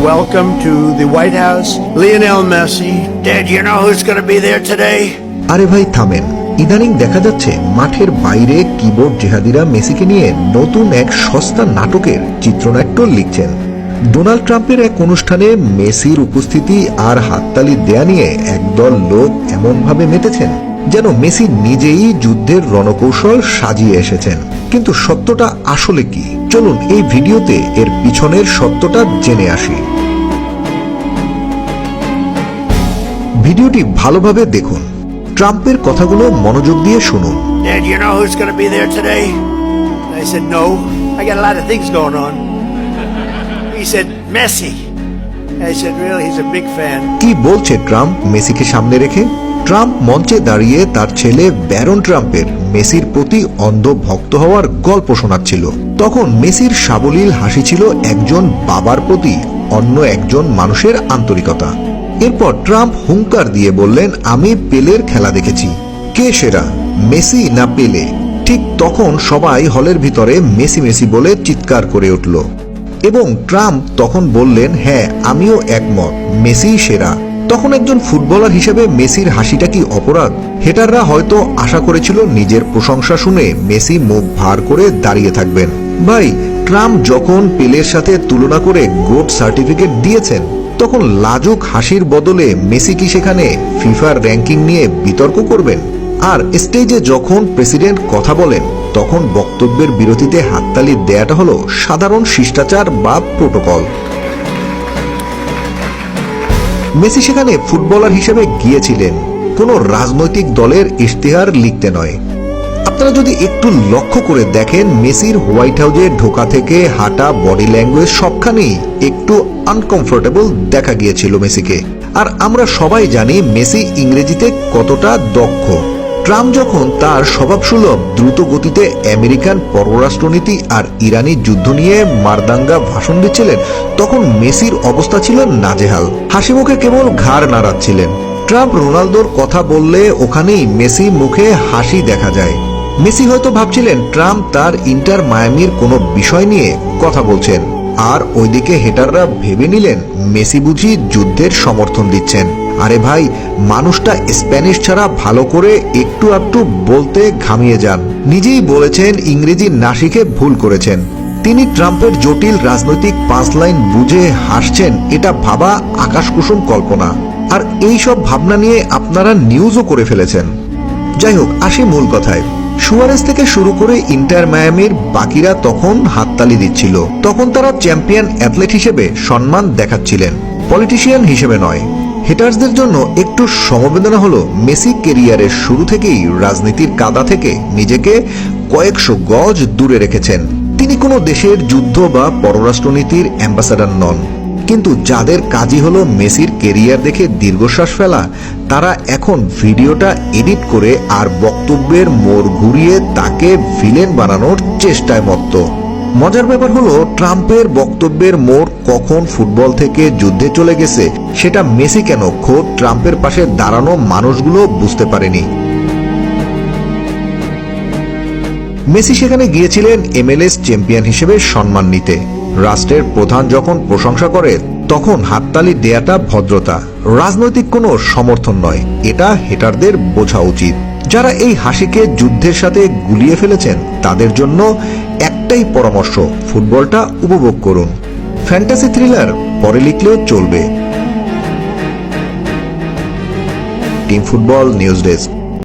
welcome to the White House, Lionel Messi. Dad, you know who's going to be there today? আরে ভাই থামেন, ইদানিং দেখা যাচ্ছে মাঠের বাইরে কিবোর্ড জেহাদিরা মেসিকে নিয়ে নতুন এক সস্তা নাটকের চিত্রনাট্য লিখছেন। ডোনাল্ড ট্রাম্পের এক অনুষ্ঠানে মেসির উপস্থিতি আর হাততালি দেয়া নিয়ে একদল লোক এমনভাবে মেতেছেন যেন মেসি নিজেই যুদ্ধের রণকৌশল সাজিয়ে এসেছেন। কিন্তু সত্যটা আসলে কি? চলুন এই ভিডিওতে এর পিছনের সত্যটা জেনে আসি। ভিডিওটি ভালোভাবে দেখুন, ট্রাম্পের কথাগুলো মনোযোগ দিয়ে শুনুন। Dad, you know who's going to be there today? I said, no. I got a lot of things going on. He said, Messi. I said, really? He's a big fan. কি বলছে ট্রাম্প মেসিকে সামনে রেখে? Trump মঞ্চে দাঁড়িয়ে তার ছেলে Baron ট্রাম্পের মেসির প্রতি অন্ধ ভক্ত হওয়ার গল্প শোনাচ্ছিল। তখন মেসির সাবলীল হাসি ছিল একজন বাবার প্রতি অন্য একজন মানুষের আন্তরিকতা। এরপর ট্রাম্প হুঙ্কার দিয়ে বললেন, আমি পেলের খেলা দেখেছি, কে সেরা, মেসি না পেলে? ঠিক তখন সবাই হলের ভিতরে মেসি মেসি বলে চিৎকার করে উঠল এবং ট্রাম্প তখন বললেন, হ্যাঁ আমিও একমত, মেসি সেরা। তখন একজন ফুটবলার হিসেবে মেসির হাসিটা কি অপরাধ? হেটাররা হয়তো আশা করেছিল নিজের প্রশংসা শুনে মেসি মুখ ভার করে দাঁড়িয়ে থাকবেন। ভাই, ট্রাম্প যখন পেলের সাথে তুলনা করে গোট সার্টিফিকেট দিয়েছেন তখন লাজুক হাসির বদলে মেসি কি সেখানে ফিফার র্যাঙ্কিং নিয়ে বিতর্ক করবেন? আর স্টেজে যখন প্রেসিডেন্ট কথা বলেন তখন বক্তব্যের বিরতিতে হাততালি দেয়াটা হলো সাধারণ শিষ্টাচার বা প্রোটোকল। মেসি সেখানে ফুটবলার হিসেবে গিয়েছিলেন, কোনো রাজনৈতিক দলের ইশতেহার লিখতে নয়। আপনারা যদি একটু লক্ষ্য করে দেখেন, মেসির হোয়াইট হাউসে ঢোকা থেকে হাঁটা, বডি ল্যাঙ্গুয়েজ সবখানেই একটু আনকমফোর্টেবল দেখা গিয়েছিল মেসিকে। আর আমরা সবাই জানি মেসি ইংরেজিতে কতটা দক্ষ। ট্রাম্প যখন তার স্বভাবসুলভ দ্রুত গতিতে আমেরিকান পররাষ্ট্রনীতি আর ইরানি যুদ্ধ নিয়ে মারদাঙ্গা ভাষণ দিচ্ছিলেন তখন মেসির অবস্থা ছিল নাজেহাল, হাসি মুখে কেবল ঘাড় নাড়াচ্ছিলেন। ট্রাম্প রোনালদোর কথা বললে ওখানেই মেসি মুখে হাসি দেখা যায়। মেসি হয়তো ভাবছিলেন ট্রাম্প তার ইন্টার মায়ামির কোনো বিষয় নিয়ে কথা বলছেন, আর ওইদিকে হেটাররা ভেবে নিলেন মেসি বুঝি যুদ্ধের সমর্থন দিচ্ছেন। আরে ভাই, মানুষটা স্প্যানিশ ছাড়া ভালো করে একটু একটু বলতে ঘামিয়ে যান। নিজেই বলেছেন ইংরেজি না শিখে ভুল করেছেন। তিনি ট্রাম্পের জটিল রাজনৈতিক 5 লাইন বুঝে হাসছেন, এটা ভাবা আকাশকুসুম কল্পনা। আর এই সব ভাবনা নিয়ে আপনারা নিউজও করে ফেলেছেন। যাই হোক, আসি মূল কথায়। সুয়ারেজ থেকে শুরু করে ইন্টার মায়ামির বাকিরা তখন হাততালি দিচ্ছিল। তখন তারা চ্যাম্পিয়ন অ্যাথলেট হিসেবে সম্মান দেখাচ্ছিলেন, পলিটিশিয়ান হিসেবে নয়। হেটার্সদের জন্য একটু সমবেদনা হলো, মেসি কেরিয়ারের শুরু থেকেই রাজনীতির কাদা থেকে নিজেকে কয়েকশো গজ দূরে রেখেছেন। তিনি কোনো দেশের যুদ্ধ বা পররাষ্ট্রনীতির অ্যাম্বাসাডার নন। কিন্তু যাদের কাজই হলো মেসির কেরিয়ার দেখে দীর্ঘশ্বাস ফেলা, তারা এখন ভিডিওটা এডিট করে আর বক্তব্যের মোড় ঘুরিয়ে তাকে ভিলেন বানানোর চেষ্টায় মত্ত। মজার ব্যাপার হলো, ট্রাম্পের বক্তব্যের মোড় কখন ফুটবল থেকে যুদ্ধে চলে গেছে সেটা মেসি কেন খোদ ট্রাম্পের পাশে দাঁড়ানো মানুষগুলো বুঝতে পারেনি। মেসি সেখানে গিয়েছিলেন MLS চ্যাম্পিয়ন হিসেবে সম্মান নিতে। রাষ্ট্রের প্রধান যখন প্রশংসা করে তখন হাততালি দেয়াটা ভদ্রতা, রাজনৈতিক কোনো সমর্থন নয়। এটা হেটারদের বোঝা উচিত। যারা এই হাসিকে যুদ্ধের সাথে গুলিয়ে ফেলেছেন তাদের জন্য একটাই পরামর্শ, ফুটবলটা উপভোগ করুন। ফ্যান্টাসি থ্রিলার পরে লিখলেও চলবে। Team football news desk.